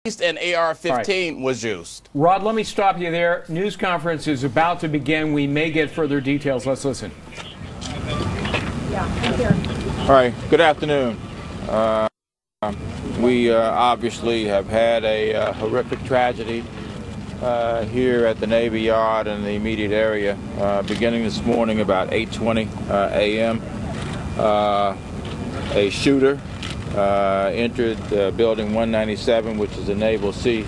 and AR-15 was used. Rod, let me stop you there. News conference is about to begin. We may get further details. Let's listen. All right. Good afternoon. We obviously have had a horrific tragedy here at the Navy Yard in the immediate area, beginning this morning about 8:20 a.m. A shooter entered building 197, which is the Naval Sea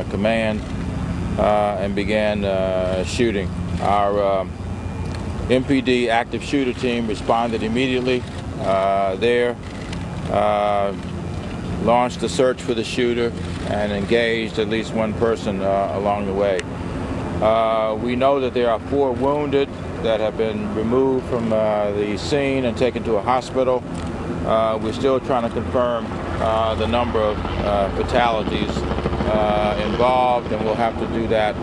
Command, and began shooting. Our MPD active shooter team responded immediately there, launched a search for the shooter, and engaged at least one person along the way. We know that there are 4 wounded that have been removed from the scene and taken to a hospital. We're still trying to confirm the number of fatalities involved, and we'll have to do that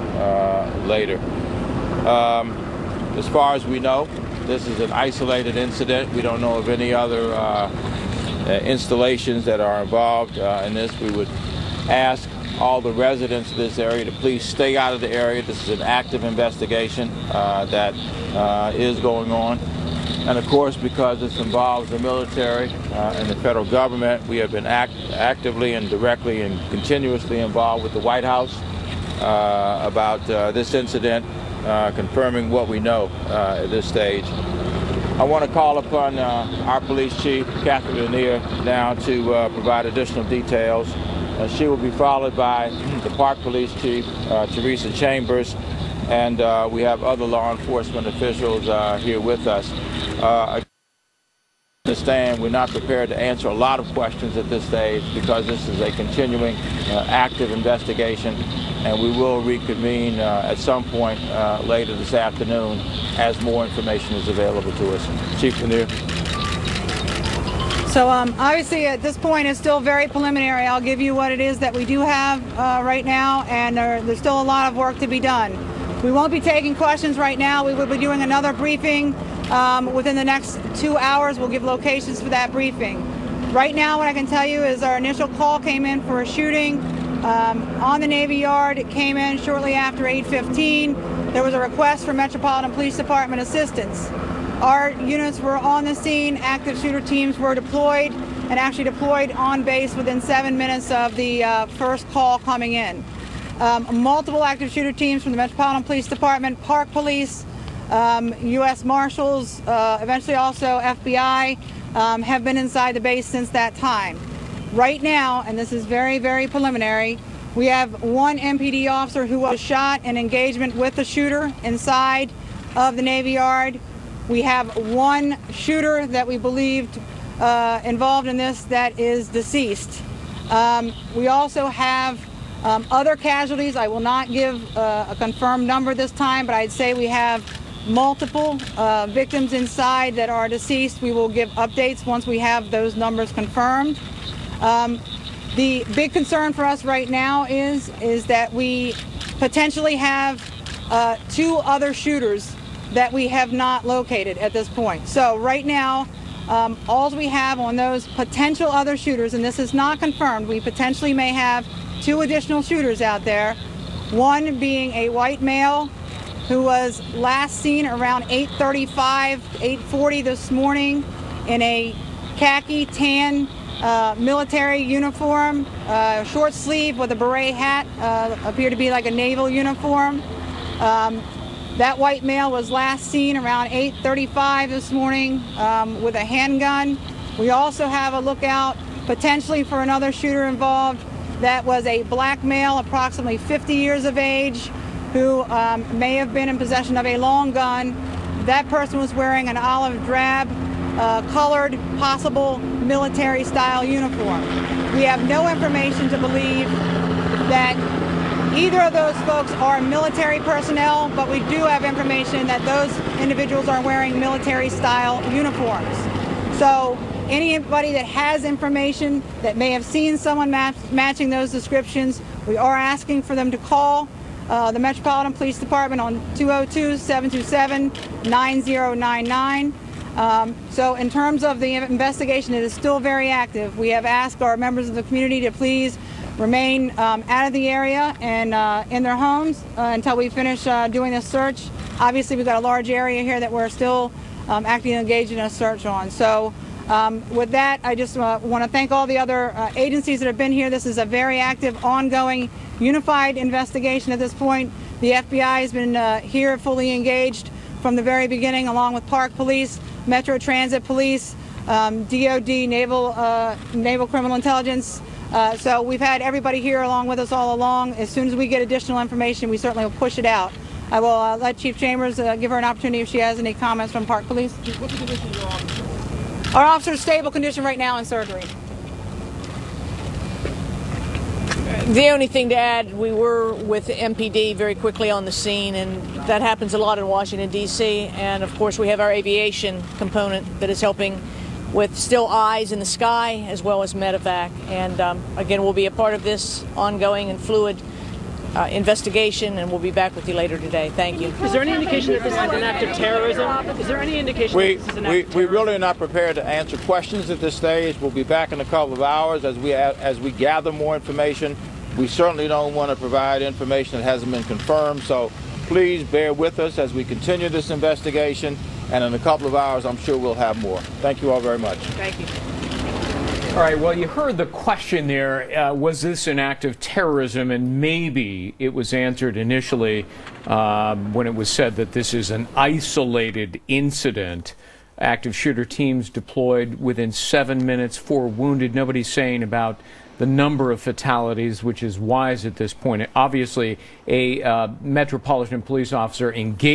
later. As far as we know, this is an isolated incident. We don't know of any other installations that are involved in this. We would ask all the residents of this area to please stay out of the area. This is an active investigation that is going on. And of course, because this involves the military and the federal government, we have been actively and directly and continuously involved with the White House about this incident, confirming what we know at this stage. I want to call upon our police chief, Catherine Lanier, now to provide additional details. She will be followed by the Park Police Chief, Teresa Chambers, and we have other law enforcement officials here with us. I understand we're not prepared to answer a lot of questions at this stage because this is a continuing active investigation, and we will reconvene at some point later this afternoon as more information is available to us. Chief Lanier. So obviously at this point it's still very preliminary. I'll give you what it is that we do have right now, and there's still a lot of work to be done. We won't be taking questions right now. We will be doing another briefing within the next 2 hours. We'll give locations for that briefing. Right now what I can tell you is our initial call came in for a shooting on the Navy Yard. It came in shortly after 8:15. There was a request for Metropolitan Police Department assistance. Our units were on the scene. Active shooter teams were deployed and actually deployed on base within 7 minutes of the first call coming in. Multiple active shooter teams from the Metropolitan Police Department, Park Police, U.S. Marshals, eventually also FBI, have been inside the base since that time. Right now, and this is very, very preliminary, we have 1 MPD officer who was shot in engagement with the shooter inside of the Navy Yard. We have 1 shooter that we believed involved in this that is deceased. We also have other casualties. I will not give a confirmed number this time, but I'd say we have multiple victims inside that are deceased. We will give updates once we have those numbers confirmed. The big concern for us right now is that we potentially have 2 other shooters that we have not located at this point. So right now, all we have on those potential other shooters, and this is not confirmed, we potentially may have 2 additional shooters out there. One being a white male who was last seen around 8:35, 8:40 this morning in a khaki tan military uniform, short sleeve with a beret hat, appeared to be like a naval uniform. That white male was last seen around 8:35 this morning with a handgun. We also have a lookout potentially for another shooter involved. That was a black male, approximately 50 years of age, who may have been in possession of a long gun. That person was wearing an olive drab colored, possible military-style uniform. We have no information to believe that either of those folks are military personnel, but we do have information that those individuals are wearing military-style uniforms. So anybody that has information that may have seen someone matching those descriptions, we are asking for them to call the Metropolitan Police Department on 202-727-9099. So in terms of the investigation, it is still very active. We have asked our members of the community to please remain out of the area and in their homes until we finish doing this search. Obviously, we've got a large area here that we're still actively engaged in a search on. So with that, I just want to thank all the other agencies that have been here. This is a very active, ongoing, unified investigation at this point. The FBI has been here fully engaged from the very beginning, along with Park Police, Metro Transit Police, DOD, Naval Criminal Intelligence. So we've had everybody here along with us all along. As soon as we get additional information, we certainly will push it out. I will let Chief Chambers give her an opportunity if she has any comments from Park Police. What's the condition of your officer? Our officer's stable condition right now in surgery. The only thing to add, we were with MPD very quickly on the scene, and that happens a lot in Washington, D.C. And of course, we have our aviation component that is helping with still eyes in the sky as well as medevac. And again, we'll be a part of this ongoing and fluid investigation, and we'll be back with you later today. Thank you. Is there any indication that this is an act of terrorism? Is there any indication that this is an act of terrorism? We really are not prepared to answer questions at this stage. We'll be back in a couple of hours as we gather more information. We certainly don't want to provide information that hasn't been confirmed, so please bear with us as we continue this investigation, and in a couple of hours I'm sure we'll have more. Thank you all very much. Thank you. All right, well, you heard the question there. Was this an act of terrorism? And maybe it was answered initially when it was said that this is an isolated incident. Active shooter teams deployed within 7 minutes, 4 wounded. Nobody's saying about the number of fatalities, which is wise at this point. Obviously, a Metropolitan Police officer engaged